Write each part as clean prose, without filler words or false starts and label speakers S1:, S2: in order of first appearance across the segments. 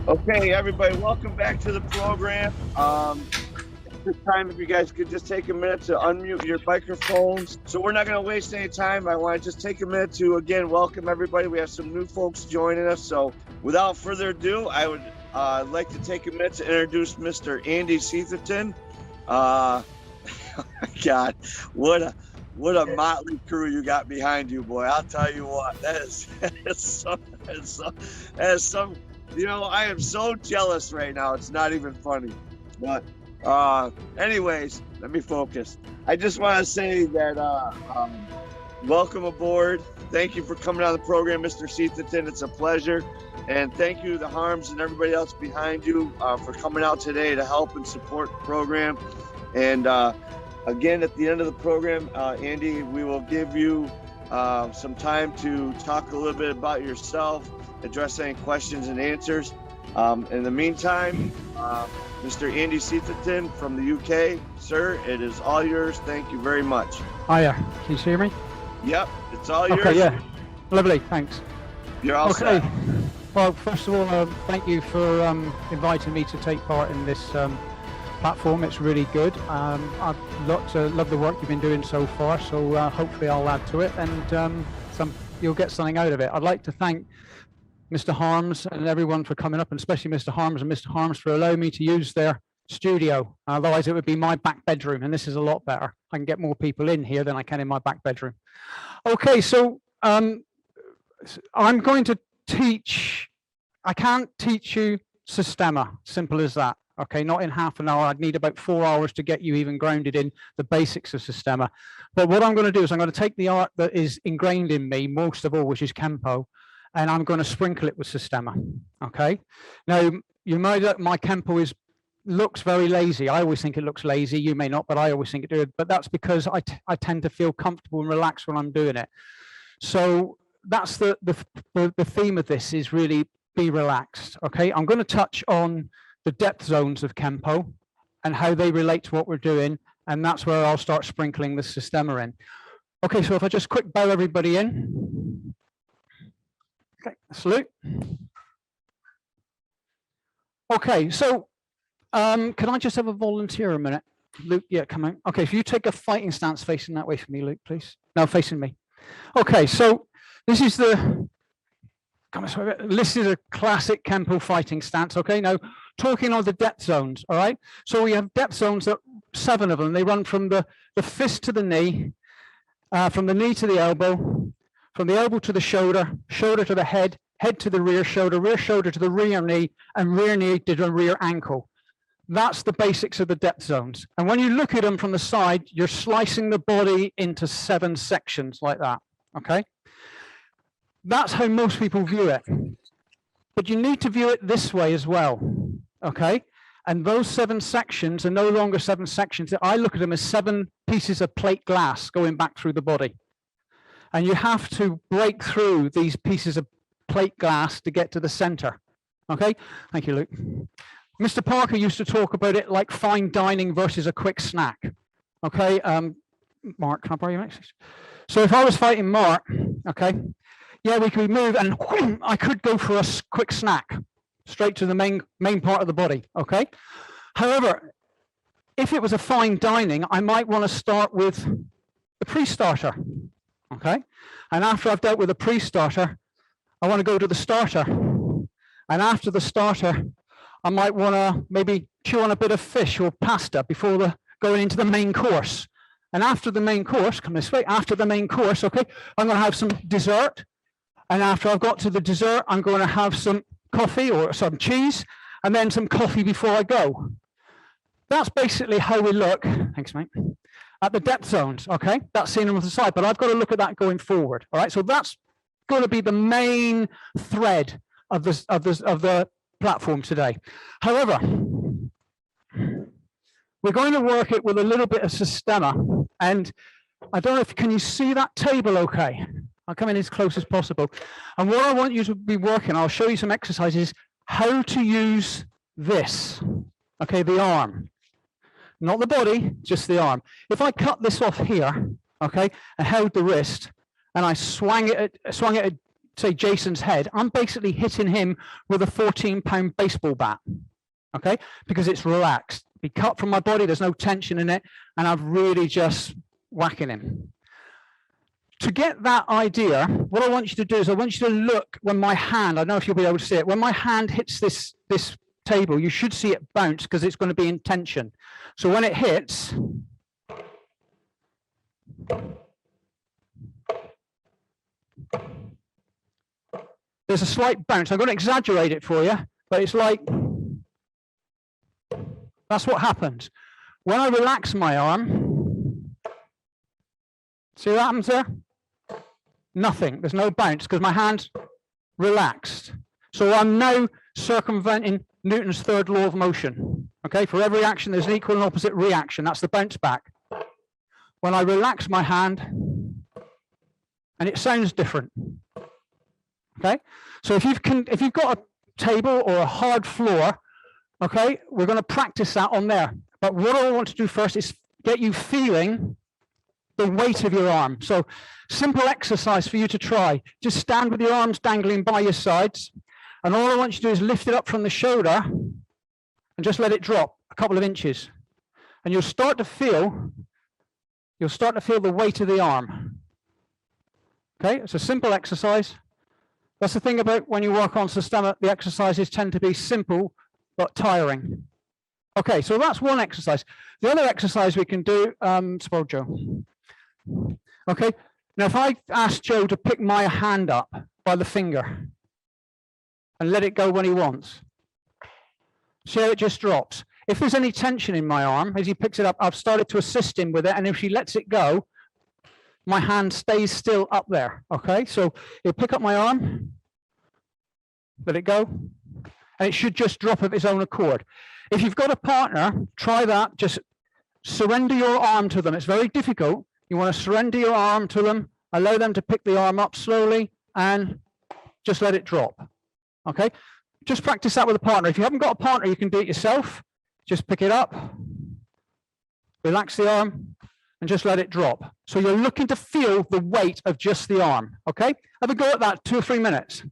S1: Okay, everybody, welcome back to the program. This time, if you guys could just take a minute to unmute your microphones. So we're not going to waste any time. I want to just take a minute to, again, welcome everybody. We have some new folks joining us. So without further ado, I would like to take a minute to introduce Mr. Andy Seatherton. Oh my God, what a motley crew you got behind you, boy. I'll tell you what, that is some, you know, I am so jealous right now. It's not even funny. But anyways, let me focus. I just want to say that welcome aboard. Thank you for coming on the program, Mr. Seatherton. It's a pleasure. And thank you, the Harms and everybody else behind you for coming out today to help and support the program. And again, at the end of the program, Andy, we will give you some time to talk a little bit about yourself, address any questions and answers. In the meantime, Mr. Andy Seatherton from the UK, sir, it is all yours. Thank you very much.
S2: Hiya, can you hear me?
S1: Yep, it's all yours.
S2: Okay, yeah, lovely, thanks.
S1: You're all set.
S2: Well, first of all, thank you for inviting me to take part in this platform. It's really good. I love the work you've been doing so far, so hopefully I'll add to it and you'll get something out of it. I'd like to thank Mr. Harms and everyone for coming up, and especially Mr. Harms and Mr. Harms for allowing me to use their studio. Otherwise it would be my back bedroom, and this is a lot better. I can get more people in here than I can in my back bedroom. Okay, so I'm going to teach. I can't teach you Systema, simple as that. Okay, not in half an hour. I'd need about 4 hours to get you even grounded in the basics of Systema. But what I'm going to do is I'm going to take the art that is ingrained in me most of all, which is Kempo, and I'm going to sprinkle it with Systema. Okay, now you know that my Kempo looks very lazy. I always think it looks lazy. You may not, but I always think it does. But that's because I tend to feel comfortable and relaxed when I'm doing it. So that's the theme of this, is really be relaxed. Okay, I'm going to touch on the depth zones of Kempo and how they relate to what we're doing, and that's where I'll start sprinkling the Systema in. Okay, so if I just quick bow everybody in. Okay, salute. Okay, so can I just have a volunteer a minute? Luke, yeah, come on. Okay, if you take a fighting stance facing that way for me, Luke, please. No, facing me. Okay, so this is this is a classic Kempo fighting stance. Okay, now talking on the depth zones. All right, so we have depth zones, that 7 of them. They run from the fist to the knee, from the knee to the elbow, from the elbow to the shoulder, shoulder to the head, head to the rear shoulder to the rear knee, and rear knee to the rear ankle. That's the basics of the depth zones. And when you look at them from the side, you're slicing the body into 7 sections like that. Okay, that's how most people view it. But you need to view it this way as well. Okay, and those 7 sections are no longer 7 sections. I look at them as 7 pieces of plate glass going back through the body. And you have to break through these pieces of plate glass to get to the center. Okay, thank you, Luke. Mr. Parker used to talk about it like fine dining versus a quick snack. Okay, Mark, can I borrow your Mace? So if I was fighting Mark, okay, yeah, we could move and whoom, I could go for a quick snack straight to the main part of the body. Okay, however, if it was a fine dining, I might want to start with the pre-starter. Okay, and after I've dealt with the pre-starter, I want to go to the starter, and after the starter, I might want to maybe chew on a bit of fish or pasta before going into the main course. And after the main course, come this way, after the main course, okay, I'm going to have some dessert. And after I've got to the dessert, I'm going to have some coffee or some cheese, and then some coffee before I go. That's basically how we look, thanks mate, at the depth zones, okay? That's seen on the side, but I've got to look at that going forward, all right? So that's going to be the main thread of the platform today. However, we're going to work it with a little bit of Systema, and I don't know if, can you see that table okay? I'll come in as close as possible. And what I want you to be working, I'll show you some exercises, how to use this, okay, the arm. Not the body, just the arm. If I cut this off here, okay, and held the wrist, and I swung it at say, Jason's head, I'm basically hitting him with a 14-pound baseball bat, okay? Because it's relaxed. Be cut from my body, there's no tension in it, and I'm really just whacking him. To get that idea, what I want you to do is I want you to look when my hand, I don't know if you'll be able to see it, when my hand hits this table, you should see it bounce because it's going to be in tension. So when it hits, there's a slight bounce. I'm going to exaggerate it for you, but it's like, that's what happens. When I relax my arm, see what happens there? Nothing, there's no bounce because my hand's relaxed. So I'm now circumventing Newton's third law of motion. Okay, for every action, there's an equal and opposite reaction. That's the bounce back. When I relax my hand, and it sounds different. Okay, so if you've got a table or a hard floor, okay, we're going to practice that on there. But what I want to do first is get you feeling the weight of your arm. So simple exercise for you to try. Just stand with your arms dangling by your sides. And all I want you to do is lift it up from the shoulder and just let it drop a couple of inches. And you'll start to feel the weight of the arm. Okay, it's a simple exercise. That's the thing about when you work on systemic, the exercises tend to be simple but tiring. Okay, so that's one exercise. The other exercise we can do, suppose Joe. Okay, now if I ask Joe to pick my hand up by the finger and let it go when he wants, see how it just drops. If there's any tension in my arm, as he picks it up, I've started to assist him with it, and if he lets it go, my hand stays still up there, okay? So he'll pick up my arm, let it go, and it should just drop of its own accord. If you've got a partner, try that, just surrender your arm to them. It's very difficult. You want to surrender your arm to them, allow them to pick the arm up slowly, and just let it drop, okay? Just practice that with a partner. If you haven't got a partner, you can do it yourself. Just pick it up, relax the arm, and just let it drop. So you're looking to feel the weight of just the arm, okay? Have a go at that, 2 or 3 minutes.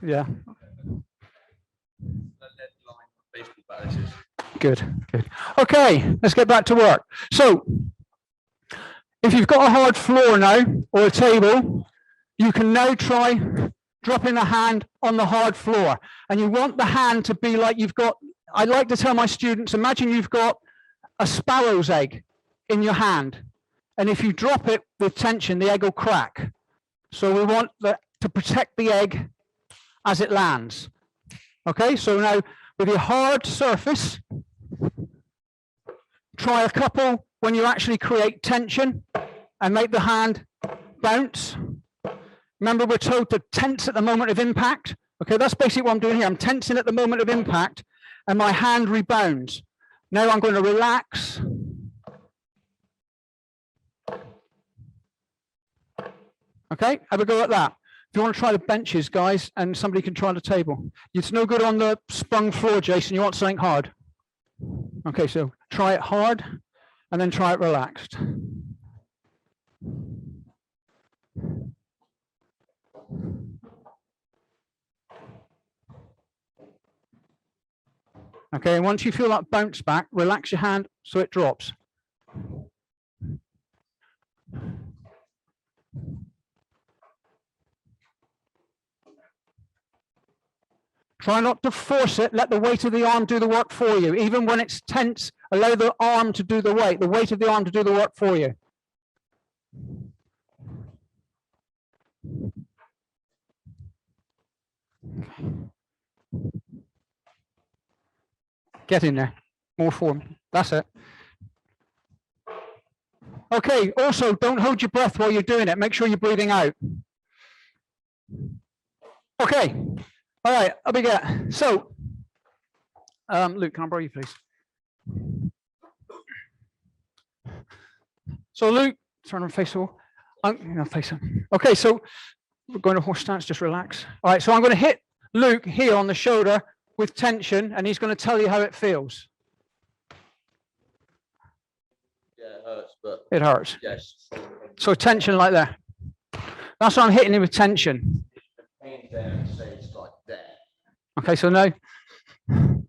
S2: Yeah. Good, good. Okay, let's get back to work. So, if you've got a hard floor now, or a table, you can now try dropping a hand on the hard floor. And you want the hand to be like you've got, I like to tell my students, imagine you've got a sparrow's egg in your hand. And if you drop it with tension, the egg will crack. So we want to protect the egg as it lands. Okay, so now with your hard surface, try a couple when you actually create tension and make the hand bounce. Remember, we're told to tense at the moment of impact. Okay, that's basically what I'm doing here. I'm tensing at the moment of impact and my hand rebounds. Now I'm going to relax. Okay, have a go at that. If you want to try the benches, guys, and somebody can try the table. It's no good on the sprung floor, Jason. You want something hard. Okay, so try it hard and then try it relaxed. Okay, and once you feel that bounce back, relax your hand so it drops. Try not to force it. Let the weight of the arm do the work for you. Even when it's tense, allow the arm to do the weight of the arm to do the work for you. Get in there. More form. That's it. Okay, also, don't hold your breath while you're doing it. Make sure you're breathing out. Okay. All right, I'll begin. So, Luke, can I borrow you, please? So, Luke, turn and face the wall. Face him. Okay, so we're going to horse stance, just relax. All right, so I'm going to hit Luke here on the shoulder with tension, and he's going to tell you how it feels.
S3: Yeah, it hurts, but
S2: it hurts.
S3: Yes.
S2: So tension like that. That's what I'm hitting him with tension.
S3: Pain there, so it's like there.
S2: Okay, so now, do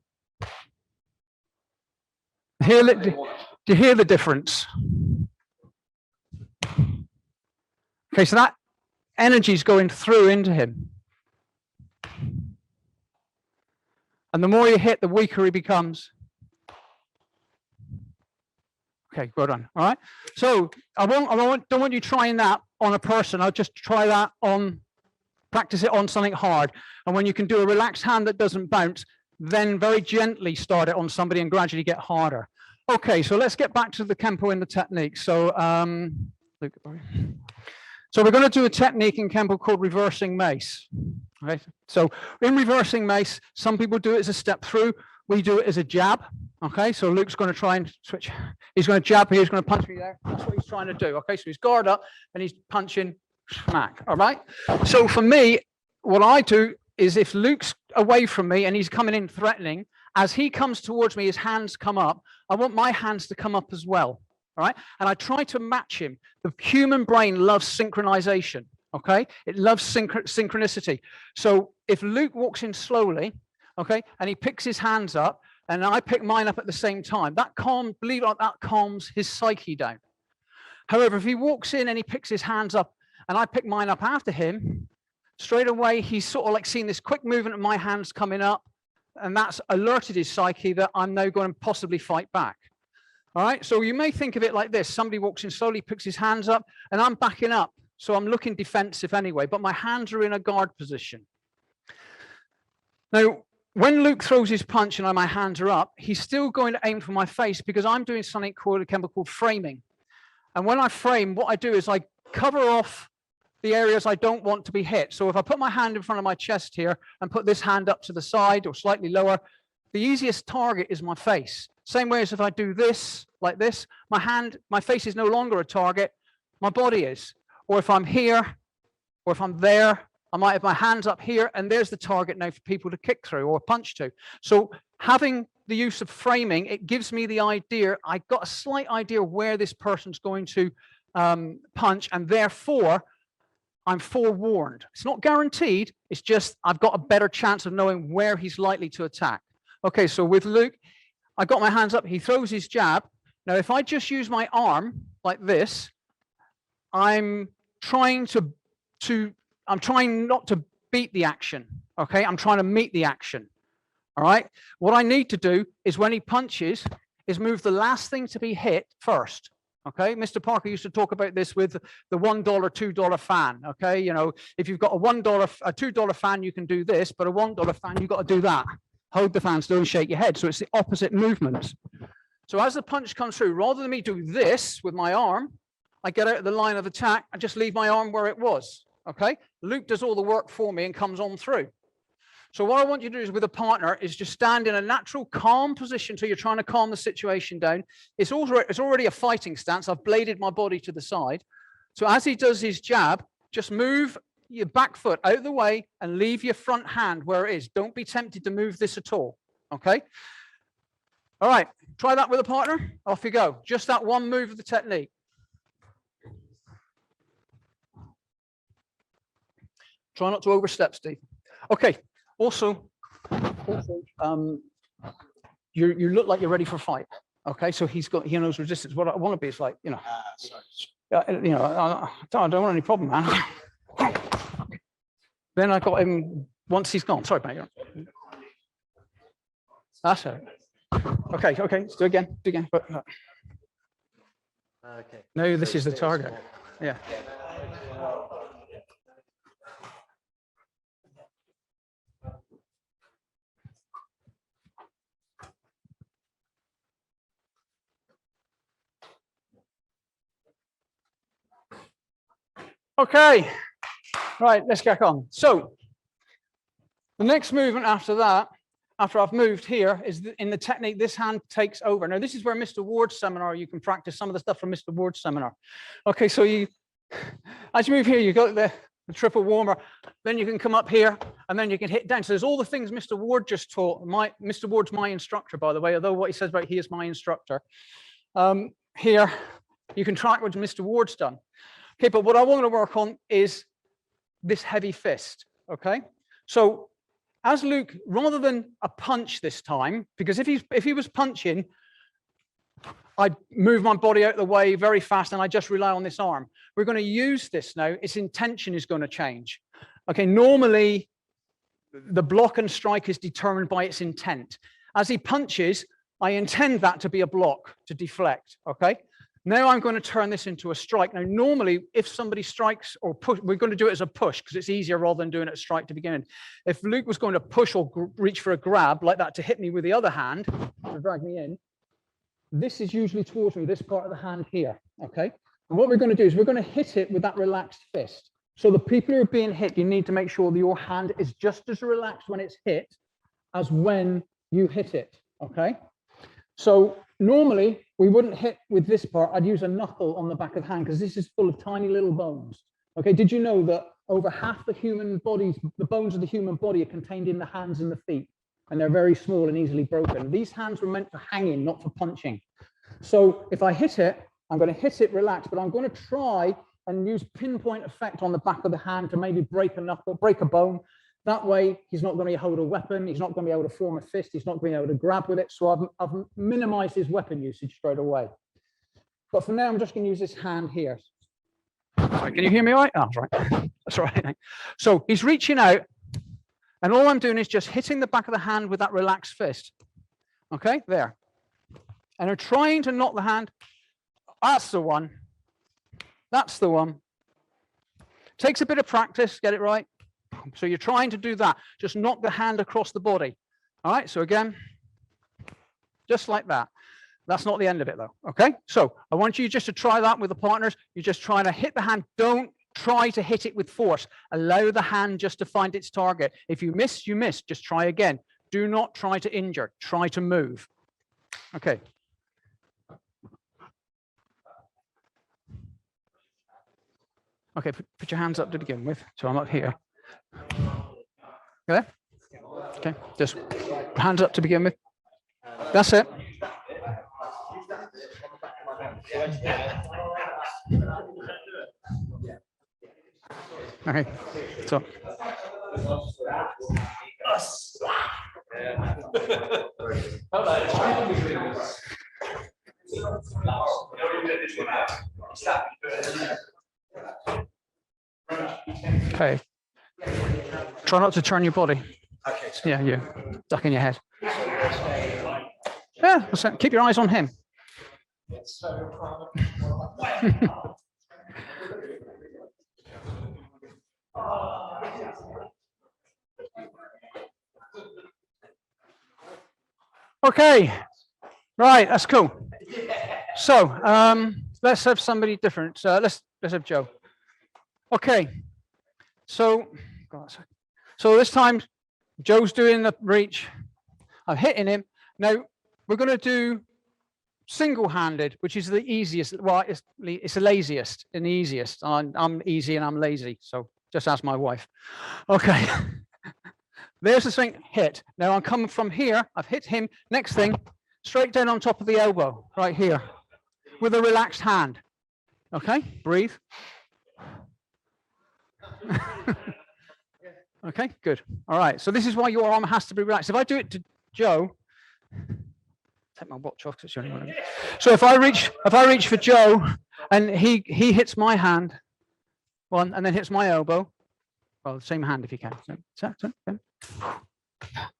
S2: you hear the difference? Okay, so that energy is going through into him. And the more you hit, the weaker he becomes. Okay, well done. All right. So don't want you trying that on a person. I'll just try that on, practice it on something hard. And when you can do a relaxed hand that doesn't bounce, then very gently start it on somebody and gradually get harder. Okay, so let's get back to the Kempo and the technique. So, so we're going to do a technique in Kempo called reversing mace. Okay, so in reversing mace, some people do it as a step through. We do it as a jab. Okay, so Luke's going to try and switch. He's going to jab here. He's going to punch me there. That's what he's trying to do. Okay, so he's guard up and he's punching smack. All right. So for me, what I do is if Luke's away from me and he's coming in threatening, as he comes towards me, his hands come up. I want my hands to come up as well. All right. And I try to match him. The human brain loves synchronization. Okay. It loves synchronicity. So if Luke walks in slowly, okay, and he picks his hands up, and I pick mine up at the same time, that calms, believe it or not, that calms his psyche down. However, if he walks in and he picks his hands up and I pick mine up after him, straight away, he's sort of like seeing this quick movement of my hands coming up, and that's alerted his psyche that I'm now going to possibly fight back. All right, so you may think of it like this. Somebody walks in slowly, picks his hands up, and I'm backing up. So I'm looking defensive anyway, but my hands are in a guard position. Now, when Luke throws his punch and my hands are up, he's still going to aim for my face because I'm doing something called a chemical called framing. And when I frame, what I do is I cover off the areas I don't want to be hit. So if I put my hand in front of my chest here and put this hand up to the side or slightly lower, the easiest target is my face. Same way as if I do this, like this, my face is no longer a target, my body is. Or if I'm here, or if I'm there, I might have my hands up here, and there's the target now for people to kick through or punch to. So having the use of framing, it gives me the idea, I got a slight idea where this person's going to punch, and therefore I'm forewarned. It's not guaranteed, it's just I've got a better chance of knowing where he's likely to attack. Okay, so with Luke, I got my hands up, he throws his jab. Now, if I just use my arm like this, I'm trying not to beat the action, okay? I'm trying to meet the action, all right? What I need to do is when he punches, is move the last thing to be hit first, okay? Mr. Parker used to talk about this with the $1, $2 fan, okay? You know, if you've got a $2 fan, you can do this, but a $1 fan, you've got to do that. Hold the fan still and shake your head. So it's the opposite movement. So as the punch comes through, rather than me do this with my arm, I get out of the line of attack and just leave my arm where it was. Okay, Luke does all the work for me and comes on through. So what I want you to do is with a partner is just stand in a natural calm position so you're trying to calm the situation down. It's already a fighting stance. I've bladed my body to the side. So as he does his jab, just move your back foot out of the way and leave your front hand where it is. Don't be tempted to move this at all. Okay. All right, try that with a partner. Off you go. Just that one move of the technique. Try not to overstep, Steve. Okay. Also, you look like you're ready for a fight. Okay, so he knows resistance. What I want to be is like, you know, I don't want any problem, man. Then I got him once he's gone. Sorry, mate. That's it. Okay, let's do again. Okay. No, this is the target. Yeah. Okay, right, let's get on. So the next movement after that, after I've moved here, is in the technique, this hand takes over. Now, this is where Mr. Ward's seminar, you can practice some of the stuff from Mr. Ward's seminar. Okay, so you As you move here, you got the triple warmer, then you can come up here and then you can hit down. So there's all the things Mr. Ward just taught. Mr. Ward's my instructor, by the way, although what he says about he is my instructor. Here, you can track what Mr. Ward's done. Okay, but what I want to work on is this heavy fist, okay? So as Luke, rather than a punch this time, because if he was punching, I'd move my body out of the way very fast and I just rely on this arm. We're going to use this now. Its intention is going to change. Okay, normally the block and strike is determined by its intent. As he punches, I intend that to be a block, to deflect, okay? Now I'm going to turn this into a strike. Now, normally, if somebody strikes or push, we're going to do it as a push because it's easier rather than doing it as a strike to begin with. If Luke was going to push or reach for a grab like that to hit me with the other hand, to drag me in, this is usually towards me, this part of the hand here, okay? And what we're going to do is we're going to hit it with that relaxed fist. So the people who are being hit, you need to make sure that your hand is just as relaxed when it's hit as when you hit it, okay? So normally we wouldn't hit with this part. I'd use a knuckle on the back of the hand because this is full of tiny little bones. Okay, did you know that over half the human bodies, the bones of the human body are contained in the hands and the feet, and they're very small and easily broken. These hands were meant for hanging, not for punching. So if I hit it, I'm going to hit it relaxed, but I'm going to try and use pinpoint effect on the back of the hand to maybe break a knuckle, break a bone. That way, he's not going to hold a weapon. He's not going to be able to form a fist. He's not going to be able to grab with it. So I've minimized his weapon usage straight away. But for now, I'm just going to use this hand here. Sorry, can you hear me all right? Oh, that's right. That's all right. So he's reaching out, and all I'm doing is just hitting the back of the hand with that relaxed fist. Okay, there. And I'm trying to knock the hand. That's the one. That's the one. Takes a bit of practice, get it right. So you're trying to do that. Just knock the hand across the body. All right, so again, just like that. That's not the end of it, though. Okay, so I want you just to try that with the partners. You're just trying to hit the hand. Don't try to hit it with force. Allow the hand just to find its target. If you miss, you miss. Just try again. Do not try to injure. Try to move. Okay. Okay, put your hands up to begin with. So I'm up here. Okay? Okay, just hands up to begin with. That's it. Okay, so. Okay. Try not to turn your body. Okay. Yeah, you duck in your head. Yeah, keep your eyes on him. Okay, right, that's cool. So let's have somebody different. Let's have Joe. Okay, so this time Joe's doing the reach. I'm hitting him. Now we're going to do single-handed, which is the easiest. Well, it's the laziest and the easiest. I'm easy and I'm lazy, so just ask my wife. Okay. There's the thing, hit. Now I'm coming from here. I've hit him. Next thing, straight down on top of the elbow, right here, with a relaxed hand. Okay, breathe. Okay, good. All right. So this is why your arm has to be relaxed. If I do it to Joe, take my watch off. It's the only one. So if I reach for Joe, and he hits my hand, one, and then hits my elbow. Well, the same hand if you can. So,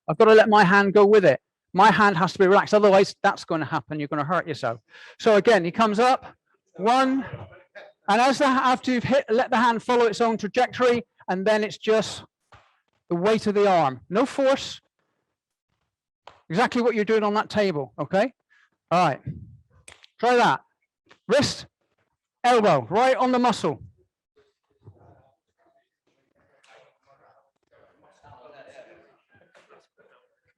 S2: I've got to let my hand go with it. My hand has to be relaxed. Otherwise, that's going to happen. You're going to hurt yourself. So again, he comes up, one, and as after you've hit, let the hand follow its own trajectory, and then it's just the weight of the arm. No force. Exactly what you're doing on that table. Okay. All right. Try that. Wrist, elbow, right on the muscle.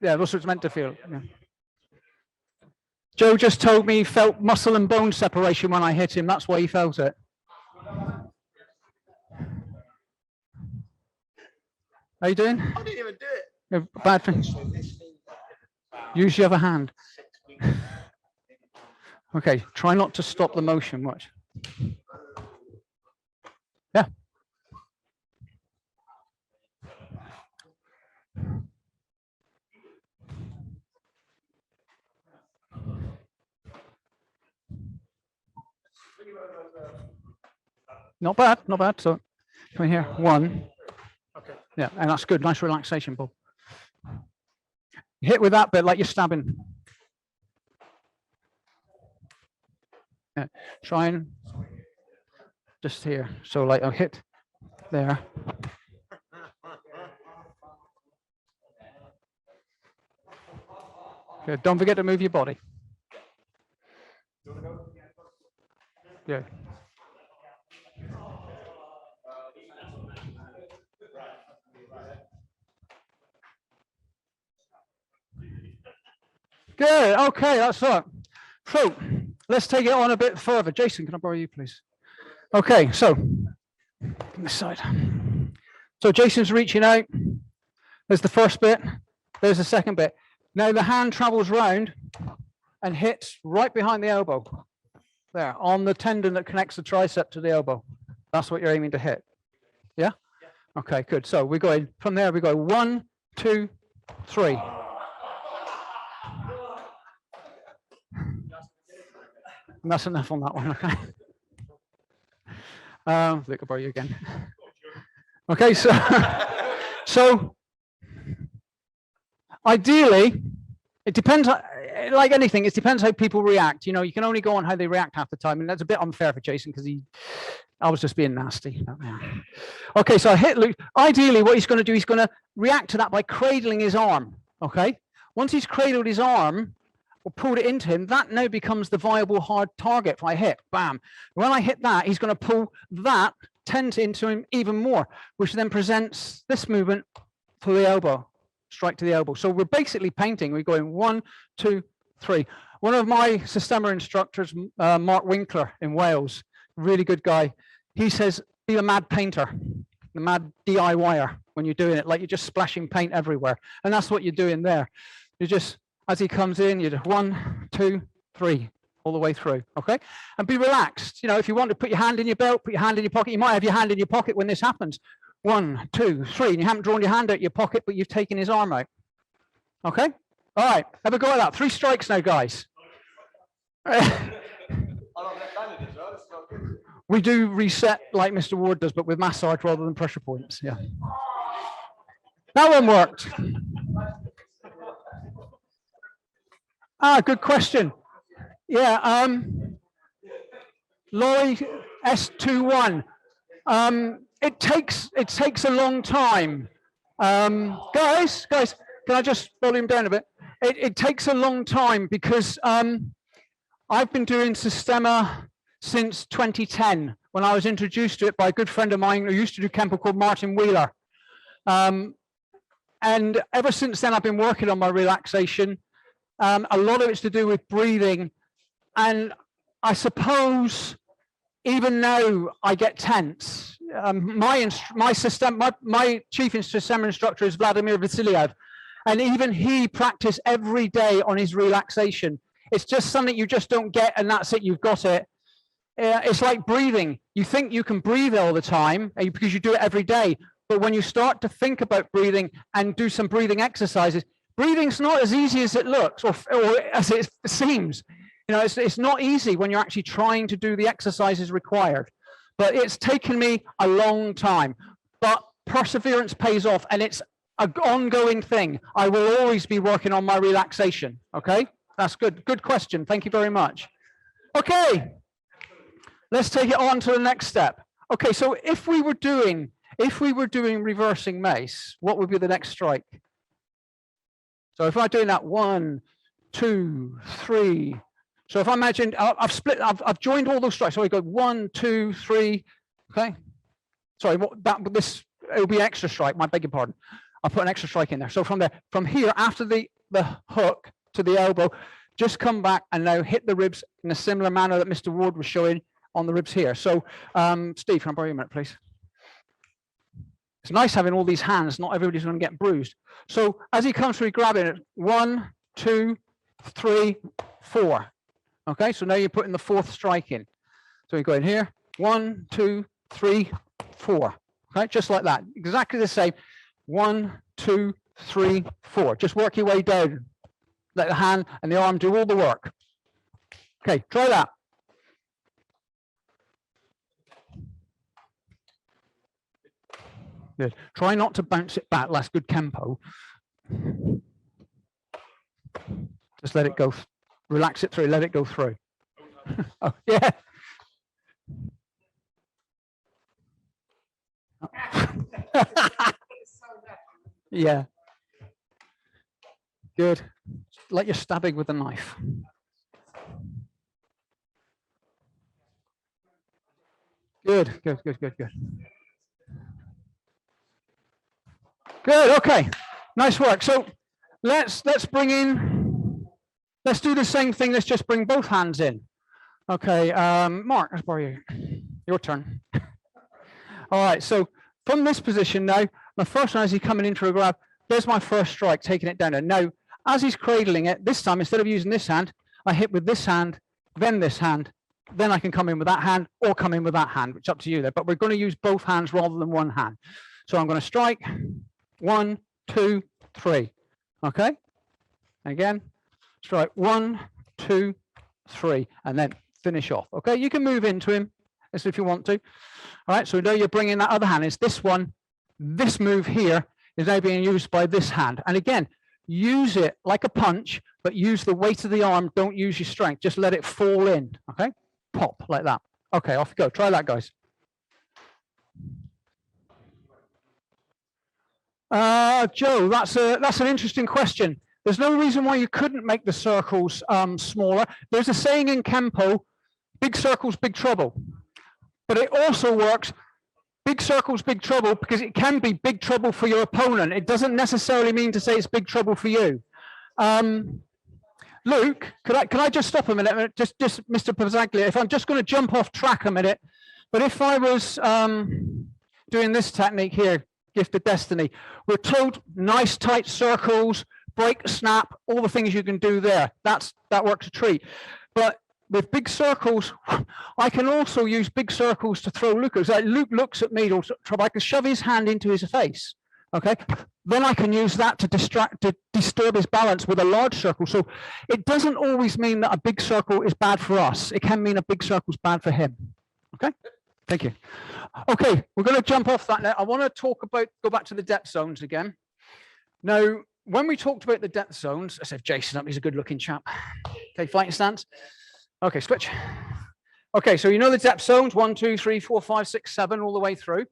S2: Yeah, that's what it's meant to feel. Yeah. Joe just told me he felt muscle and bone separation when I hit him. That's why he felt it. How you doing?
S3: I didn't even do it.
S2: Yeah, bad thing. Use your other hand. Okay, try not to stop the motion much. Yeah. Not bad, not bad. So come in here, 1. Okay. Yeah, and that's good. Nice relaxation, Bob. Hit with that bit like you're stabbing. Yeah, try and just here. So like I'll hit there. Good. Don't forget to move your body. Yeah. Good. Okay, that's it. So let's take it on a bit further. Jason, can I borrow you, please? Okay, so this side. So Jason's reaching out. There's the first bit. There's the second bit. Now the hand travels round and hits right behind the elbow. There, on the tendon that connects the tricep to the elbow. That's what you're aiming to hit. Yeah? Okay, good. So we're going from there. We go 1, 2, 3. And that's enough on that one. Okay. Look, I'll borrow you again. Okay, so ideally, it depends. Like anything, it depends how people react. You know, you can only go on how they react half the time, and that's a bit unfair for Jason because I was just being nasty. Okay, so I hit Luke. Ideally, what he's going to do, he's going to react to that by cradling his arm. Okay, once he's cradled his arm or pulled it into him, that now becomes the viable hard target. If I hit, bam. When I hit that, he's going to pull that tent into him even more, which then presents this movement to the elbow. Strike to the elbow. So we're basically painting. We're going 1, 2, 3. One of my Systema instructors, Mark Winkler in Wales, really good guy. He says, be a mad painter, the mad DIYer when you're doing it, like you're just splashing paint everywhere. And that's what you're doing there. You just, as he comes in, you do 1, 2, 3, all the way through. Okay. And be relaxed. You know, if you want to put your hand in your belt, put your hand in your pocket. You might have your hand in your pocket when this happens. 1, 2, 3, and you haven't drawn your hand out your pocket, but you've taken his arm out. Okay? All right, have a go at that. 3 strikes now, guys. We do reset like Mr. Ward does, but with massage rather than pressure points. Yeah. That one worked. Good question. Yeah, Laurie S21. It takes a long time. Guys, can I just volume down a bit? It takes a long time because I've been doing Systema since 2010 when I was introduced to it by a good friend of mine who used to do Kempo called Martin Wheeler. And ever since then, I've been working on my relaxation. A lot of it's to do with breathing. And I suppose even now I get tense. My chief Systema instructor is Vladimir Vasilyev, and even he practiced every day on his relaxation. It's just something you just don't get, and that's it. You've got it. It's like breathing. You think you can breathe all the time because you do it every day, but when you start to think about breathing and do some breathing exercises, breathing's not as easy as it looks or as it seems. You know, it's not easy when you're actually trying to do the exercises required. But it's taken me a long time, but perseverance pays off, and it's an ongoing thing. I will always be working on my relaxation. Okay, that's good. Good question. Thank you very much. Okay, let's take it on to the next step. Okay, so if we were doing reversing mace, what would be the next strike? So if I'm doing that 1, 2, 3. So if I imagine I've joined all those strikes. So we go 1, 2, 3. Okay. Sorry, it'll be extra strike. I beg your pardon. I'll put an extra strike in there. So from here, after the hook to the elbow, just come back and now hit the ribs in a similar manner that Mr. Ward was showing on the ribs here. So Steve, can I borrow you a minute, please? It's nice having all these hands. Not everybody's going to get bruised. So as he comes through, grabbing it, 1, 2, 3, 4. Okay, so now you're putting the fourth strike in. So you go in here, 1, 2, 3, 4. Okay, just like that. Exactly the same. 1, 2, 3, 4. Just work your way down. Let the hand and the arm do all the work. Okay, try that. Good. Try not to bounce it back. That's good tempo. Just let it go. Relax it through. Let it go through. Oh, yeah. Yeah. Good. Like you're stabbing with a knife. Good, good, good, good, good. Good, okay. Nice work. So let's bring in, let's do the same thing. Let's just bring both hands in. Okay, Mark, let's borrow you. Your turn. All right, so from this position now, my first one, as he's coming into a grab, there's my first strike, taking it down. And now, as he's cradling it, this time, instead of using this hand, I hit with this hand, then this hand, then I can come in with that hand or come in with that hand, which is up to you there. But we're going to use both hands rather than one hand. So I'm going to strike, 1, 2, 3. Okay? Again, strike 1, 2, 3, and then finish off. Okay? You can move into him if you want to. All right, so now you're bringing that other hand. It's this one. This move here is now being used by this hand. And again, use it like a punch, but use the weight of the arm. Don't use your strength. Just let it fall in. Okay? Pop like that. Okay, off you go. Try that, guys. Joe, that's an interesting question. There's no reason why you couldn't make the circles smaller. There's a saying in Kempo, big circles, big trouble. But it also works, big circles, big trouble, because it can be big trouble for your opponent. It doesn't necessarily mean to say it's big trouble for you. Luke, could I just stop a minute? Just Mr. Pizzaglia, if I'm just going to jump off track a minute, but if I was doing this technique here, Gift of Destiny, we're told nice tight circles, break, snap, all the things you can do there. That works a treat. But with big circles, I can also use big circles to throw Luke. It's like Luke looks at me, I can shove his hand into his face. Okay, then I can use that to disturb his balance with a large circle. So it doesn't always mean that a big circle is bad for us. It can mean a big circle is bad for him. Okay, thank you. Okay, we're going to jump off that now. I want to go back to the depth zones again. Now, when we talked about the depth zones, I said Jason up, he's a good looking chap. Okay, fighting stance. Okay, switch. Okay, so you know the depth zones, 1, 2, 3, 4, 5, 6, 7, all the way through.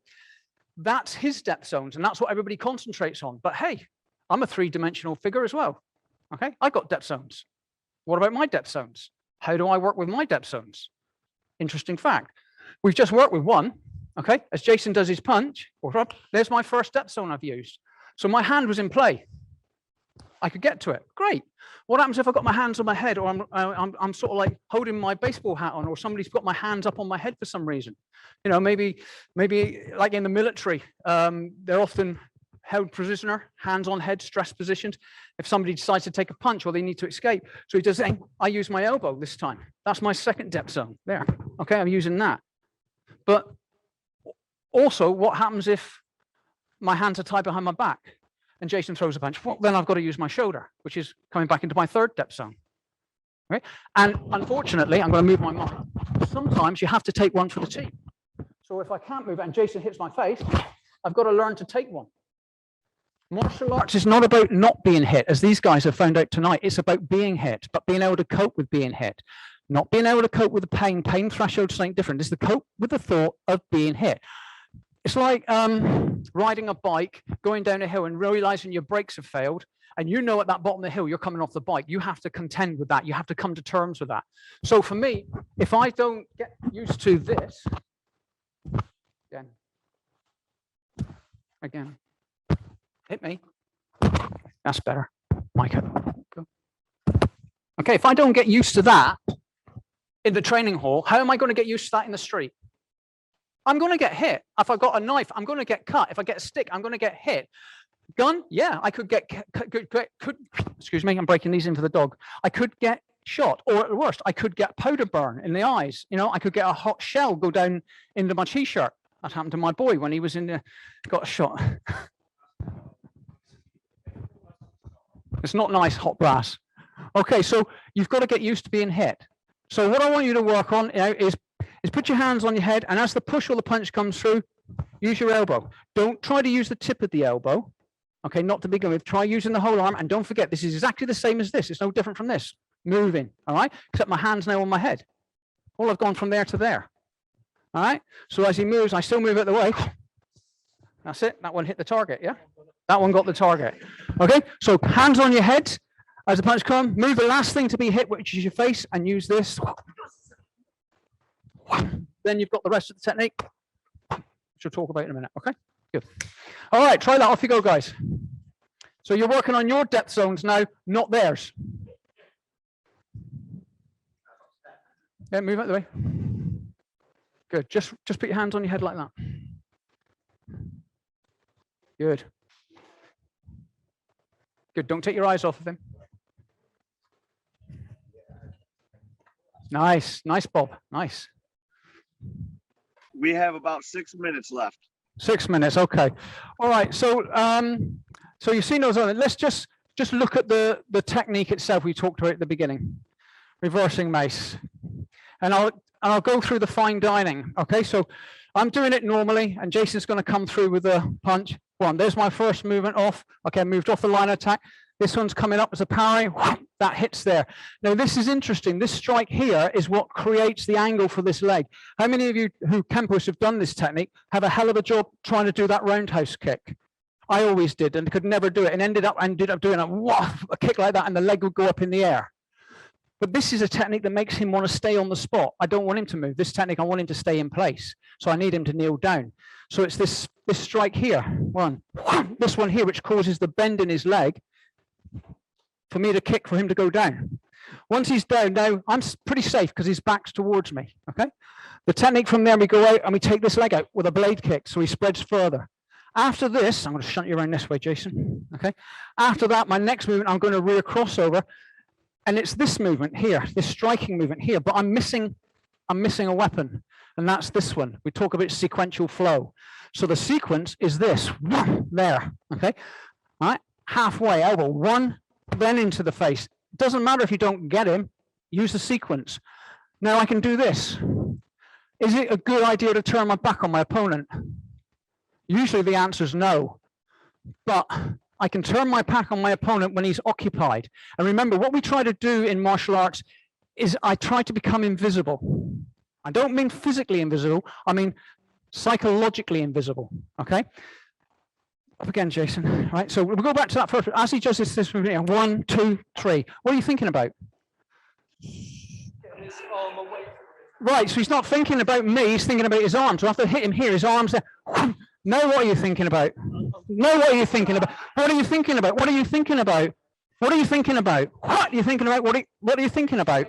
S2: That's his depth zones, and that's what everybody concentrates on. But hey, I'm a three-dimensional figure as well. Okay, I got depth zones. What about my depth zones? How do I work with my depth zones? Interesting fact. We've just worked with one. Okay, as Jason does his punch, there's my first depth zone I've used. So my hand was in play. I could get to it. Great. What happens if I've got my hands on my head, or I'm sort of like holding my baseball hat on, or somebody's got my hands up on my head for some reason? You know, maybe like in the military, they're often held prisoner, hands on head, stress positions. If somebody decides to take a punch or they need to escape, so he does. I use my elbow this time. That's my second depth zone there. Okay, I'm using that. But also, what happens if my hands are tied behind my back and Jason throws a punch? Well, then I've got to use my shoulder, which is coming back into my third depth zone. Right? And unfortunately, I'm going to move my mind. Sometimes you have to take one for the team. So if I can't move it and Jason hits my face, I've got to learn to take one. Martial arts is not about not being hit, as these guys have found out tonight. It's about being hit, but being able to cope with being hit. Not being able to cope with the pain. Pain threshold is something different. It's the cope with the thought of being hit. It's like riding a bike, going down a hill and realizing your brakes have failed. And you know at that bottom of the hill, you're coming off the bike. You have to contend with that. You have to come to terms with that. So for me, if I don't get used to this, again, hit me. That's better. Mike, go. Okay, if I don't get used to that in the training hall, how am I going to get used to that in the street? I'm going to get hit. If I got a knife, I'm going to get cut. If I get a stick, I'm going to get hit. Gun, yeah, I could excuse me, I'm breaking these in for the dog. I could get shot, or at the worst, I could get powder burn in the eyes. You know, I could get a hot shell go down into my t-shirt. That happened to my boy when he was got a shot. It's not nice, hot brass. Okay, so you've got to get used to being hit. So what I want you to work on, you know, is put your hands on your head, and as the push or the punch comes through, use your elbow. Don't try to use the tip of the elbow. Okay, not to begin with. Try using the whole arm, and don't forget, this is exactly the same as this. It's no different from this. Moving, all right? Except my hand's now on my head. All I've gone from there to there. All right? So as he moves, I still move out the way. That's it. That one hit the target, yeah? That one got the target. Okay, so hands on your head. As the punch comes, move the last thing to be hit, which is your face, and use this. Then you've got the rest of the technique, which we'll talk about in a minute, okay? Good. All right, try that. Off you go, guys. So you're working on your depth zones now, not theirs. Yeah, move out the way. Good. Just put your hands on your head like that. Good. Good. Don't take your eyes off of him. Nice. Nice, Bob. Nice.
S1: We have about 6 minutes left.
S2: 6 minutes. Okay. All right. So, so you've seen those. Let's just look at the technique itself we talked about at the beginning. Reversing mace. And I'll go through the fine dining. Okay. So I'm doing it normally, and Jason's going to come through with a punch. One. There's my first movement off. Okay. I moved off the line of attack. This one's coming up as a parry. That hits there. Now, this is interesting. This strike here is what creates the angle for this leg. How many of you who Kempos have done this technique have a hell of a job trying to do that roundhouse kick? I always did and could never do it, and ended up doing a kick like that, and the leg would go up in the air. But this is a technique that makes him want to stay on the spot. I don't want him to move. This technique, I want him to stay in place. So I need him to kneel down. So it's this strike here, one, this one here, which causes the bend in his leg for me to kick for him to go down. Once he's down, now I'm pretty safe because his back's towards me, okay? The technique from there, we go out and we take this leg out with a blade kick so he spreads further. After this, I'm going to shunt you around this way, Jason, okay? After that, my next movement, I'm going to rear crossover, and it's this movement here, this striking movement here, but I'm missing a weapon, and that's this one. We talk about sequential flow. So the sequence is this, there, okay? All right, halfway, elbow, one, then into the face. It doesn't matter if you don't get him, use the sequence. Now I can do this. Is it a good idea to turn my back on my opponent? Usually the answer is no, but I can turn my back on my opponent when he's occupied. And remember, what we try to do in martial arts is I try to become invisible. I don't mean physically invisible, I mean psychologically invisible, okay? Up again, Jason, right? So we'll go back to that first. As he does this movement, 1, 2, 3. What are you thinking about? Right, so he's not thinking about me, he's thinking about his arms. So after I hit him here, his arms there. Now what are you thinking about? Now what are you thinking about? What are you thinking about? What are you thinking about? What are you thinking about? What are you thinking about? What are you thinking about?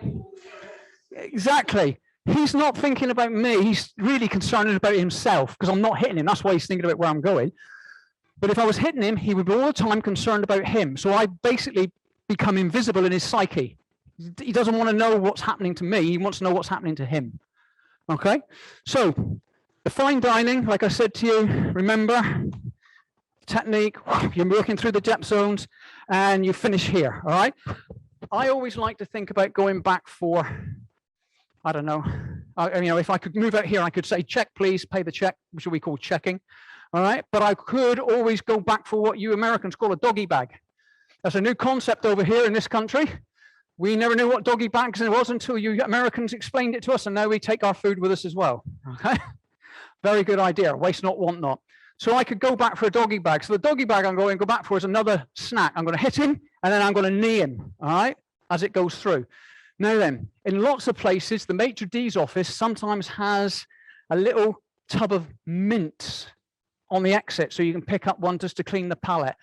S2: Exactly. He's not thinking about me. He's really concerned about himself because I'm not hitting him. That's why he's thinking about where I'm going. But if I was hitting him, he would be all the time concerned about him. So I basically become invisible in his psyche. He doesn't want to know what's happening to me. He wants to know what's happening to him. Okay? So the fine dining, like I said to you, remember, technique, you're working through the depth zones, and you finish here, all right? I always like to think about going back for, I don't know, if I could move out here, I could say, check, please, pay the check, which we call checking, all right? But I could always go back for what you Americans call a doggy bag. That's a new concept over here in this country. We never knew what doggy bags it was until you Americans explained it to us, and now we take our food with us as well, okay? Very good idea, waste not, want not. So I could go back for a doggy bag. So the doggy bag I'm going to go back for is another snack. I'm going to hit him, and then I'm going to knee him, all right, as it goes through. Now then, in lots of places, the maitre d's office sometimes has a little tub of mints on the exit, so you can pick up one just to clean the palate.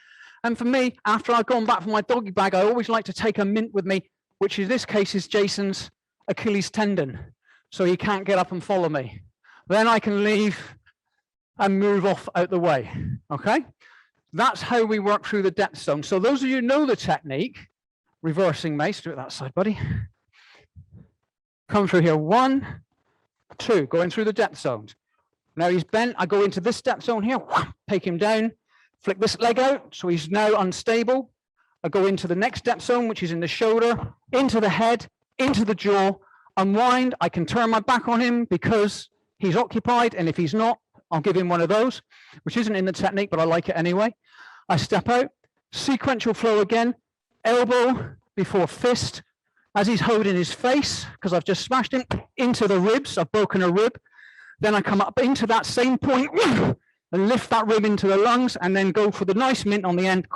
S2: And for me, after I've gone back for my doggy bag, I always like to take a mint with me, which in this case is Jason's Achilles tendon, so he can't get up and follow me. then I can leave and move off out the way, okay? That's how we work through the depth zone. So those of you who know the technique, reversing Mace, do it that side, buddy. Come through here, 1, 2, going through the depth zones. Now he's bent, I go into this depth zone here, take him down, flick this leg out, so he's now unstable. I go into the next depth zone, which is in the shoulder, into the head, into the jaw, unwind. I can turn my back on him because he's occupied, and if he's not, I'll give him one of those, which isn't in the technique, but I like it anyway. I step out, sequential flow again, elbow before fist, as he's holding his face, because I've just smashed him into the ribs, I've broken a rib. Then I come up into that same point and lift that rib into the lungs, and then go for the nice mint on the end,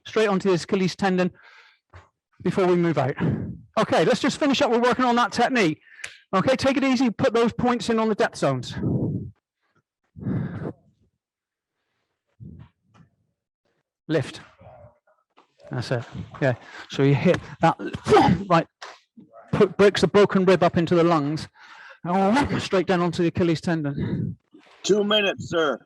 S2: straight onto the Achilles tendon before we move out. Okay, let's just finish up. We're working on that technique. Okay, take it easy, put those points in on the depth zones. Lift. That's it. Yeah. So you hit that, right, breaks the broken rib up into the lungs, straight down onto the Achilles tendon.
S1: 2 minutes, sir.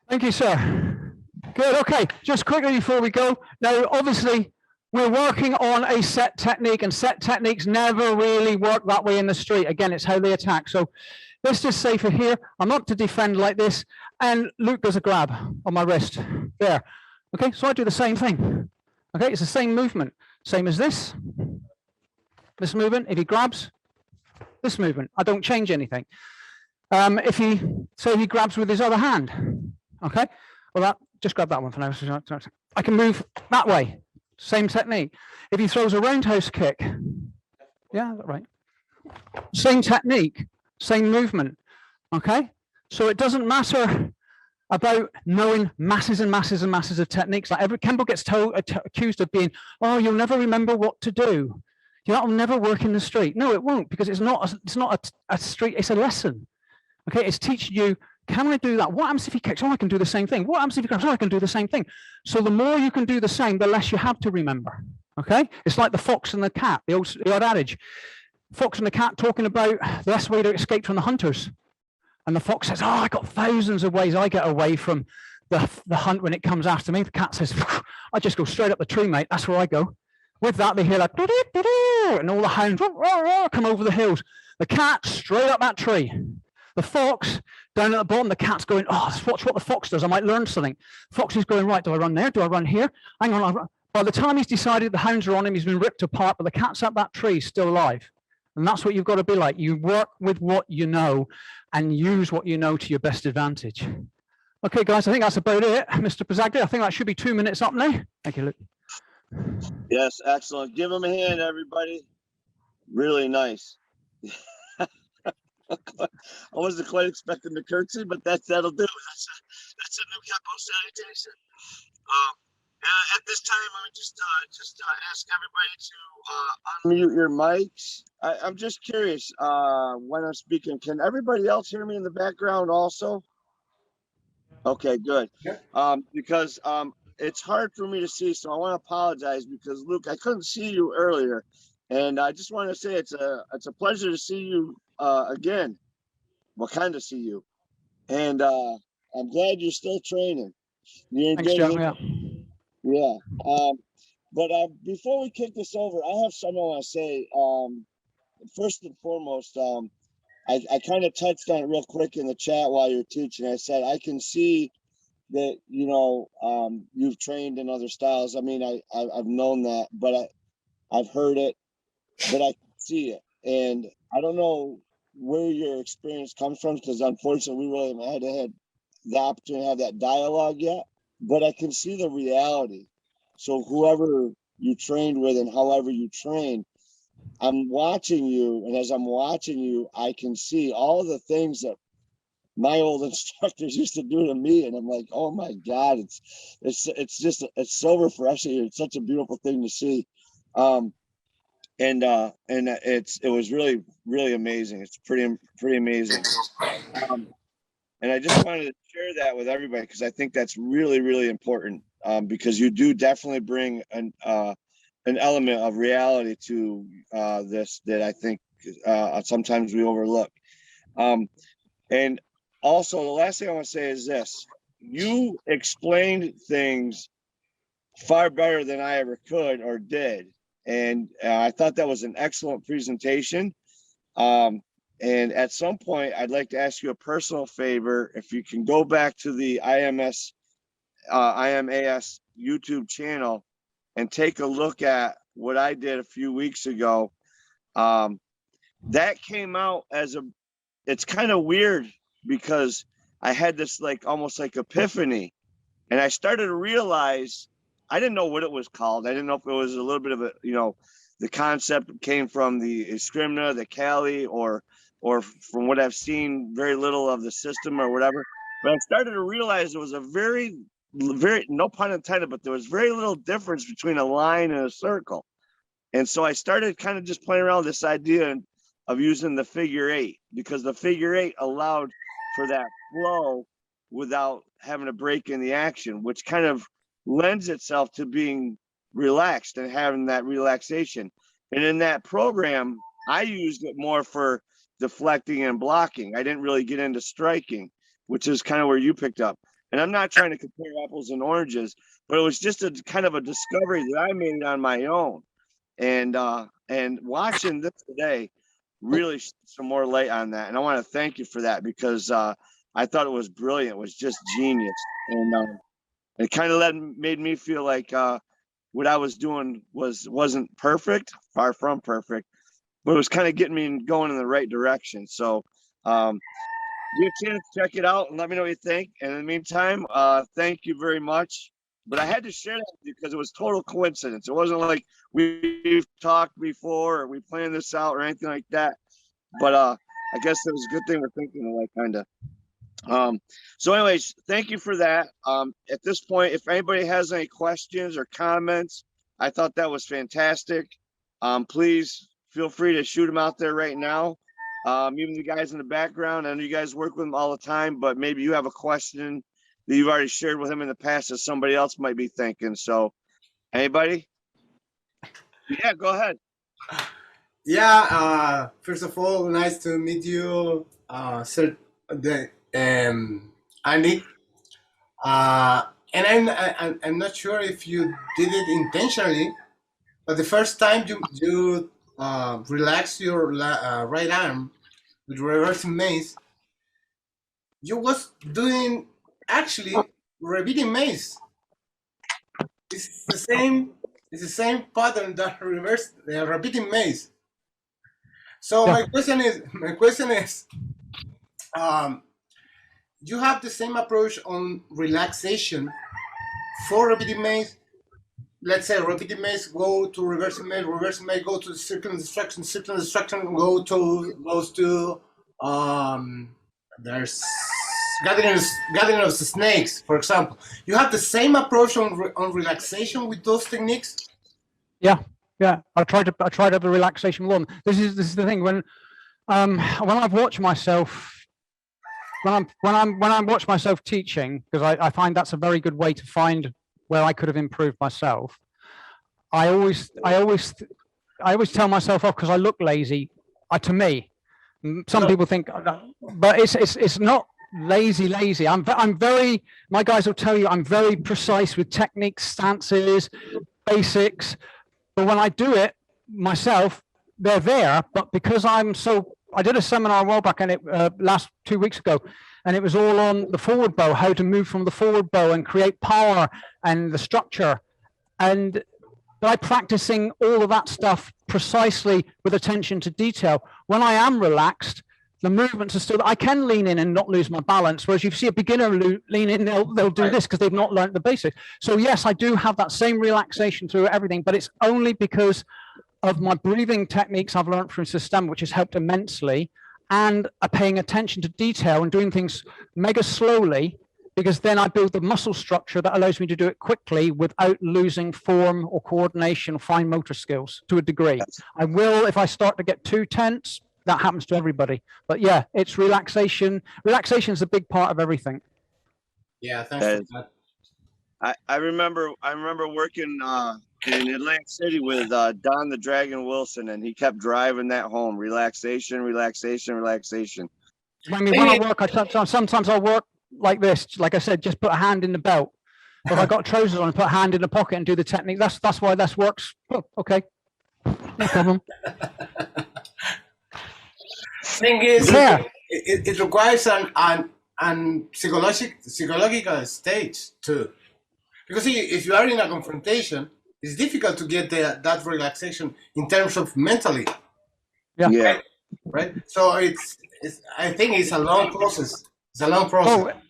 S2: Thank you, sir. Good. Okay. Just quickly before we go. Now, obviously, we're working on a set technique, and set techniques never really work that way in the street. Again, it's how they attack. So let's just say for here, I'm not to defend like this, and Luke does a grab on my wrist. There. Okay. So I do the same thing. Okay. It's the same movement. Same as this. This movement. If he grabs, this movement. I don't change anything. If he, say he grabs with his other hand. Okay. Well, just grab that one for now. I can move that way. Same technique. If he throws a roundhouse kick, yeah, right. Same technique, same movement. Okay. So it doesn't matter about knowing masses and masses and masses of techniques. Like every Campbell gets accused of being, oh, you'll never remember what to do. That'll never work in the street. No, it won't, because it's not a street. It's a lesson. Okay. It's teaching you. Can I do that? What happens if he kicks? Oh, I can do the same thing. What happens if he grabs? Oh, I can do the same thing. So the more you can do the same, the less you have to remember. Okay? It's like the fox and the cat, the old adage. Fox and the cat talking about the best way to escape from the hunters. And the fox says, oh, I got thousands of ways I get away from the hunt when it comes after me. The cat says, I just go straight up the tree, mate. That's where I go. With that, they hear like, and all the hounds come over the hills. The cat straight up that tree. The fox down at the bottom, the cat's going, oh, let's watch what the fox does. I might learn something. Fox is going, right, do I run there? Do I run here? Hang on. By the time he's decided the hounds are on him, he's been ripped apart, but the cat's up that tree, still alive. And that's what you've got to be like. You work with what you know and use what you know to your best advantage. Okay, guys, I think that's about it. Mr. Pizzaglia, I think that should be 2 minutes up now. Thank you, Luke.
S1: Yes, excellent. Give him a hand, everybody. Really nice. I wasn't quite expecting the curtsy, but that'll do. That's a new Capo salutation. At this time, I would just ask everybody to unmute your mics. I'm just curious when I'm speaking. Can everybody else hear me in the background also? Okay, good. Because it's hard for me to see, so I want to apologize because Luke, I couldn't see you earlier, and I just want to say it's a pleasure to see you again. Well, kind of see you, and I'm glad you're still training. You're
S2: Thanks, Joe. Yeah.
S1: Yeah. But before we kick this over, I have something I want to say. First and foremost, I kind of touched on it real quick in the chat while you were teaching. I said I can see that you've trained in other styles. I mean, I've known that, but I've heard it, but I can see it, and I don't know where your experience comes from, because unfortunately we really haven't had the opportunity to have that dialogue yet, but I can see the reality. So whoever you trained with and however you train, I'm watching you, and as I'm watching you, I can see all the things that my old instructors used to do to me, and I'm like, oh my God, it's so refreshing. It's such a beautiful thing to see. It was really, really amazing. It's pretty amazing. And I just wanted to share that with everybody, because I think that's really, really important, because you do definitely bring an element of reality to this that I think sometimes we overlook. And also, the last thing I want to say is this. You explained things far better than I ever could or did. And I thought that was an excellent presentation. And at some point, I'd like to ask you a personal favor. If you can go back to the IMAS YouTube channel and take a look at what I did a few weeks ago. That came out as it's kind of weird because I had this like almost like epiphany, and I started to realize I didn't know what it was called. I didn't know if it was a little bit of a, the concept came from the Eskrima, the Kali, or from what I've seen, very little of the system or whatever. But I started to realize there was a very, no pun intended, but there was very little difference between a line and a circle. And so I started kind of just playing around with this idea of using the figure 8, because the figure 8 allowed for that flow without having a break in the action, which kind of lends itself to being relaxed and having that relaxation. And in that program, I used it more for deflecting and blocking. I didn't really get into striking, which is kind of where you picked up. And I'm not trying to compare apples and oranges, but it was just a kind of a discovery that I made on my own. And watching this today really shed some more light on that. And I want to thank you for that, because I thought it was brilliant. It was just genius. And it kind of made me feel like what I was doing wasn't perfect, far from perfect, but it was kind of getting me going in the right direction. So give a chance to check it out and let me know what you think. And in the meantime, thank you very much. But I had to share that because it was total coincidence. It wasn't like we've talked before or we planned this out or anything like that. But I guess it was a good thing we're thinking alike, kind of. So anyways, thank you for that. At this point, if anybody has any questions or comments, I thought that was fantastic. Please feel free to shoot them out there right now. Even the guys in the background, I know you guys work with them all the time, but maybe you have a question that you've already shared with him in the past that somebody else might be thinking. So anybody? Yeah, go ahead.
S4: Yeah, first of all, nice to meet you, Sir Andy. And I'm not sure if you did it intentionally, but the first time you relax your right arm with reversing mace, you was doing actually repeating mace. It's the same. It's the same pattern that repeating mace. So
S2: Yeah.
S4: my question is, you have the same approach on relaxation for repeating mace. Let's say repeating mace go to reversing mace go to circular destruction goes to there's gathering of snakes, for example. You have the same approach on relaxation with those techniques.
S2: Yeah, I tried to have a relaxation one. This is the thing when I've watched myself when I watch myself teaching, because I find that's a very good way to find where I could have improved myself. I always tell myself off because I look lazy. To me, some people think, but it's not lazy. I'm very. My guys will tell you I'm very precise with techniques, stances, basics. But when I do it myself, they're there. But because I did a seminar a while back, and it last 2 weeks ago, and it was all on the forward bow, how to move from the forward bow and create power and the structure. And by practicing all of that stuff precisely with attention to detail, when I am relaxed, the movements are still, I can lean in and not lose my balance. Whereas if you see a beginner lean in, they'll do this because they've not learned the basics. So yes, I do have that same relaxation through everything, but it's only because of my breathing techniques I've learned from System, which has helped immensely, and paying attention to detail and doing things mega slowly, because then I build the muscle structure that allows me to do it quickly without losing form or coordination, fine motor skills to a degree. I will, if I start to get too tense, that happens to everybody. But yeah, it's relaxation. Relaxation is a big part of everything.
S4: Yeah, thanks for that.
S1: I remember working in Atlantic City with Don the Dragon Wilson, and he kept driving that home. Relaxation.
S2: I mean, when I work, sometimes I'll work like this. Like I said, just put a hand in the belt. If I got trousers on, put a hand in the pocket and do the technique. That's why this works. Oh, okay, no problem.
S4: Thing is,
S2: Yeah.
S4: it requires an psychological stage too, because if you are in a confrontation, it's difficult to get that relaxation in terms of mentally.
S1: Yeah.
S4: Right. So I think it's a long process. It's a long process.
S2: Oh,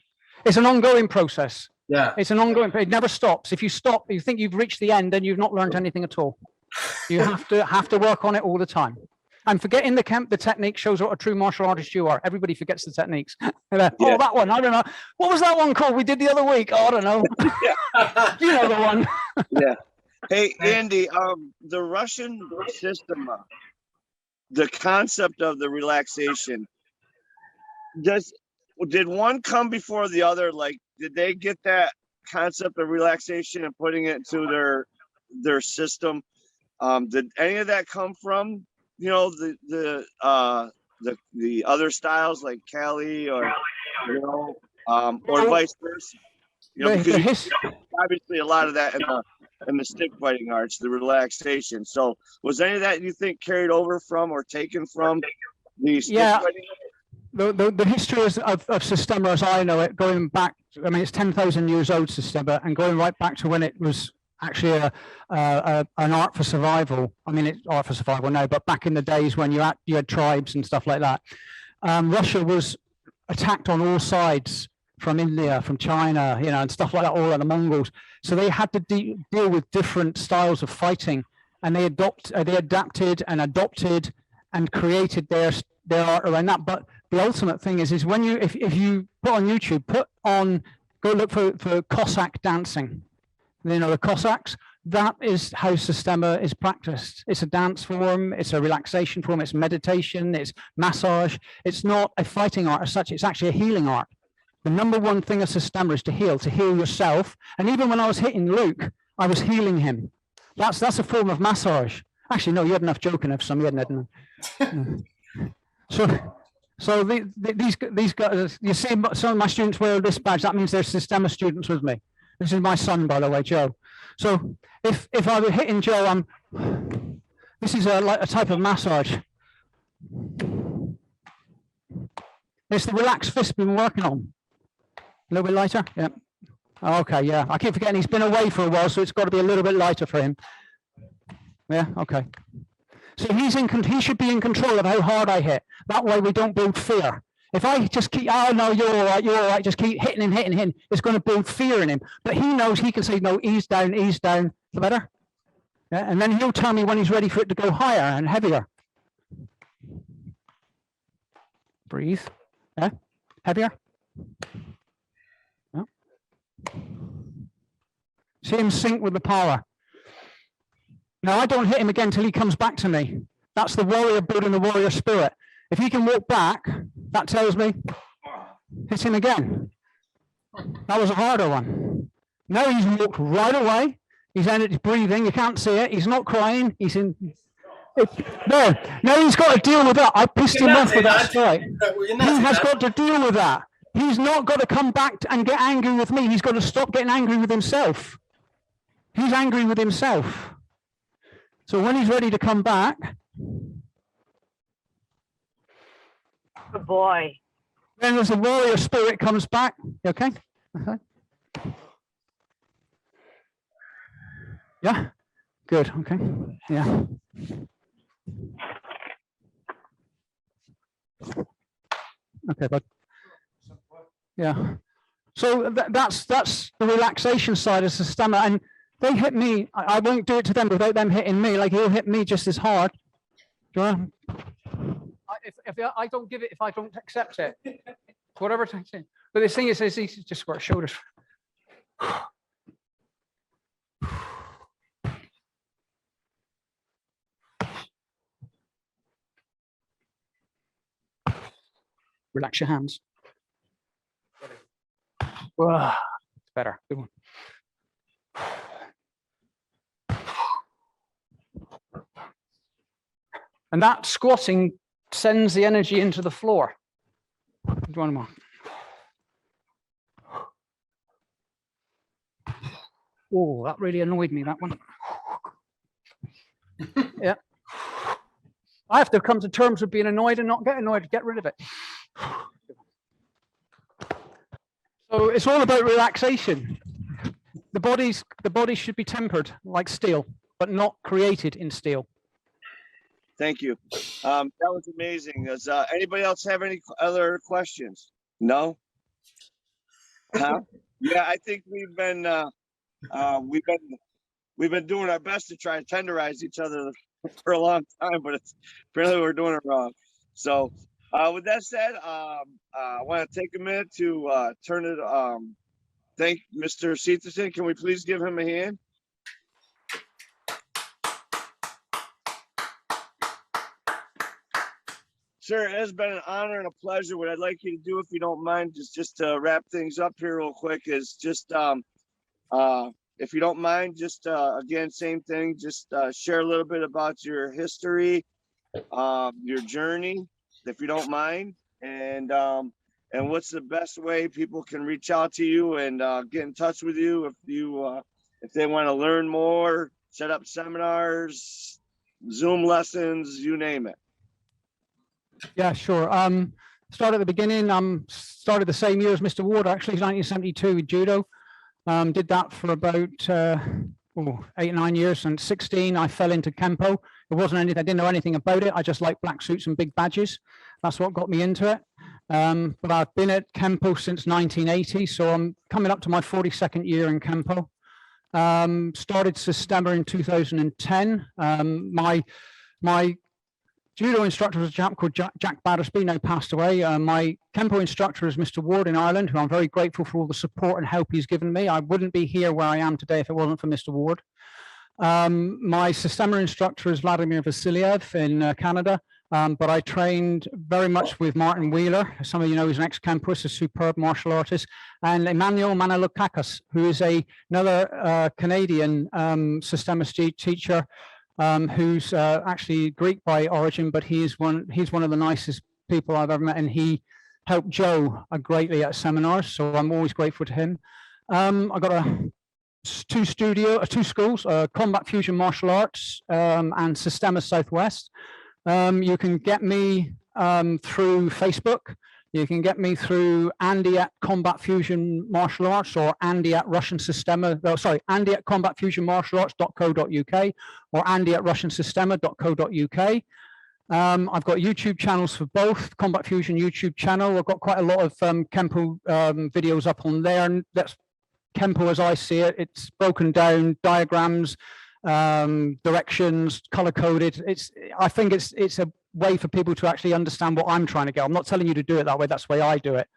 S2: it's an ongoing process.
S4: Yeah.
S2: It's an ongoing. It never stops. If you stop, you think you've reached the end, then you've not learned anything at all. You have to work on it all the time. And forgetting the technique shows what a true martial artist you are. Everybody forgets the techniques. Oh, that one, I don't know. What was that one called we did the other week? Oh, I don't know. You know the one.
S1: Yeah. Hey, Andy, the Russian system, the concept of the relaxation, did one come before the other? Like, did they get that concept of relaxation and putting it into their system? Did any of that come from, you know, the other styles like Cali or, you know, or vice versa? You know, because obviously a lot of that in the stick fighting arts, the relaxation. So was any of that you think carried over from or taken from the stick fighting?
S2: The history of Systema as I know it, going back, I mean, it's 10,000 years old, Systema, and going right back to when it was actually an art for survival. I mean, it's art for survival now, but back in the days when you had tribes and stuff like that, Russia was attacked on all sides from India, from China, you know, and stuff like that, all of the Mongols. So they had to deal with different styles of fighting, and they adapted and adopted and created their art around that. But the ultimate thing is when you, if you put on YouTube, go look for Cossack dancing. You know, the Cossacks, that is how Systema is practiced. It's a dance form, it's a relaxation form, it's meditation, it's massage. It's not a fighting art as such, it's actually a healing art. The number one thing of Systema is to heal yourself. And even when I was hitting Luke, I was healing him. That's a form of massage. Actually, no, you had enough joking of some, you hadn't. So these guys, you see some of my students wear this badge, that means they're Systema students with me. This is my son, by the way, Joe. So if I were hitting Joe, this is like a type of massage. It's the relaxed fist we've been working on. A little bit lighter? Yeah. Okay, yeah. I keep forgetting he's been away for a while, so it's got to be a little bit lighter for him. Yeah, okay. So he should be in control of how hard I hit. That way we don't build fear. If I just keep, oh no, you're all right, just keep hitting and hitting him, it's going to build fear in him. But he knows he can say, no, ease down, the better. Yeah? And then he'll tell me when he's ready for it to go higher and heavier. Breathe. Yeah? Heavier. Yeah. See him sync with the power. Now, I don't hit him again till he comes back to me. That's the warrior building the warrior spirit. If he can walk back, that tells me, hit him again. That was a harder one. Now he's walked right away. He's breathing. You can't see it. He's not crying. He's in. No, now he's got to deal with that. I pissed him off with that strike. He has got to deal with that. He's not got to come back and get angry with me. He's got to stop getting angry with himself. He's angry with himself. So when he's ready to come back.
S5: Good boy.
S2: Then as the warrior spirit comes back. Okay? Okay. Yeah? Good. Okay. Yeah. Okay, bud. Yeah. So that's the relaxation side of Systema, and they hit me. I won't do it to them without them hitting me. Like he'll hit me just as hard. If I don't give it, if I don't accept it, whatever. But the thing is he just squirt shoulders. Relax your hands. Whoa, it's better. Good one. And that squatting sends the energy into the floor. one more. Oh, that really annoyed me, that one. Yeah. I have to come to terms with being annoyed and not get annoyed to get rid of it. So it's all about relaxation. The body should be tempered like steel, but not created in steel.
S1: Thank you. That was amazing. Does anybody else have any other questions? No? Huh? Yeah, I think we've been doing our best to try and tenderize each other for a long time, but it's apparently we're doing it wrong. So with that said, I want to take a minute to turn it thank Mr. Seatherton. Can we please give him a hand? Sir, it has been an honor and a pleasure. What I'd like you to do, if you don't mind, just to wrap things up here real quick, is just if you don't mind, just again, same thing, just share a little bit about your history, your journey, if you don't mind, and what's the best way people can reach out to you and get in touch with you if they want to learn more, set up seminars, Zoom lessons, you name it.
S2: Yeah, sure. Start at the beginning. Started the same year as Mr. Ward, actually, 1972 with judo. Did that for about 8 9 years, and 16 I fell into Kempo. It wasn't anything, I didn't know anything about it. I just liked black suits and big badges. That's what got me into it. But I've been at Kempo since 1980, so I'm coming up to my 42nd year in Kempo. Started Systema in 2010. My judo instructor was a chap called Jack Battersby, now passed away. My Kempo instructor is Mr. Ward in Ireland, who I'm very grateful for all the support and help he's given me. I wouldn't be here where I am today if it wasn't for Mr. Ward. My Systema instructor is Vladimir Vasiliev in Canada, but I trained very much with Martin Wheeler. Some of you know he's an ex-Kempoist, a superb martial artist, and Emmanuel Manaloukakis, who is another Canadian Systema teacher, who's actually Greek by origin, but he's one of the nicest people I've ever met, and he helped Joe greatly at seminars, so I'm always grateful to him. I got two schools, Combat Fusion Martial Arts and Systema Southwest. You can get me through Facebook. You can get me through Andy at Combat Fusion Martial Arts, or Andy at Russian Systema, Andy at combatfusionmartialarts.co.uk or Andy at russiansystema.co.uk. I've got YouTube channels for both. Combat Fusion YouTube channel. I've got quite a lot of Kempo videos up on there, and that's Kempo as I see it. It's broken down, diagrams, directions, color coded. I think it's a way for people to actually understand what I'm trying to get. I'm not telling you to do it that way. That's the way I do it.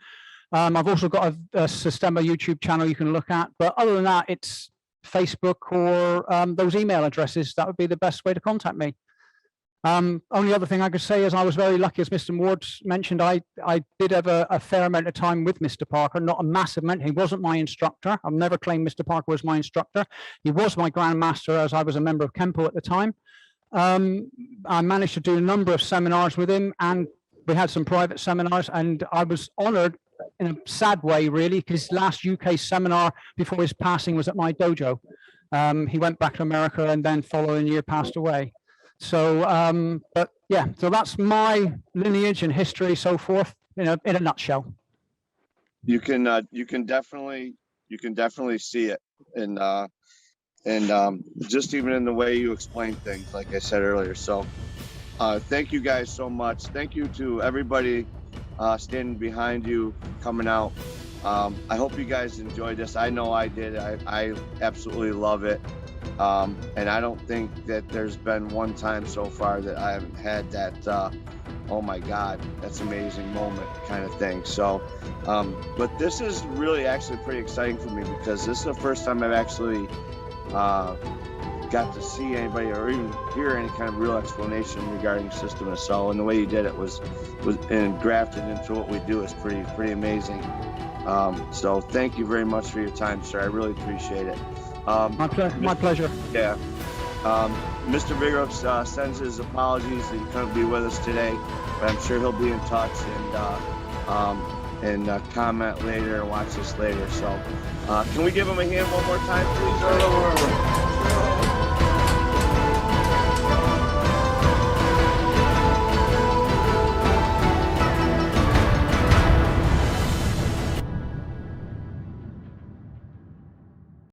S2: I've also got a Systema YouTube channel you can look at, but other than that, it's Facebook or those email addresses. That would be the best way to contact me. Only other thing I could say is I was very lucky, as Mr. Ward mentioned. I did have a fair amount of time with Mr. Parker, not a massive amount. He wasn't my instructor. I've never claimed Mr. Parker was my instructor. He was my grandmaster, as I was a member of Kempo at the time. I managed to do a number of seminars with him, and we had some private seminars, and I was honored in a sad way, really, because last UK seminar before his passing was at my dojo. He went back to America and then following year passed away. So, but yeah, so that's my lineage and history, so forth, in a nutshell.
S1: You can definitely see it, and just even in the way you explain things, like I said earlier. So, thank you guys so much. Thank you to everybody standing behind you, coming out. I hope you guys enjoyed this. I know I did. I absolutely love it. And I don't think that there's been one time so far that I haven't had that, oh my God, that's amazing moment kind of thing. So, but this is really actually pretty exciting for me, because this is the first time I've actually got to see anybody or even hear any kind of real explanation regarding Systema. So, and the way you did it was and grafted into what we do is pretty amazing. So thank you very much for your time, sir. I really appreciate it.
S2: My pleasure.
S1: Yeah. Mr. Vigorov sends his apologies that he couldn't be with us today, but I'm sure he'll be in touch. And and comment later and watch this later. So can we give him a hand one more time, please?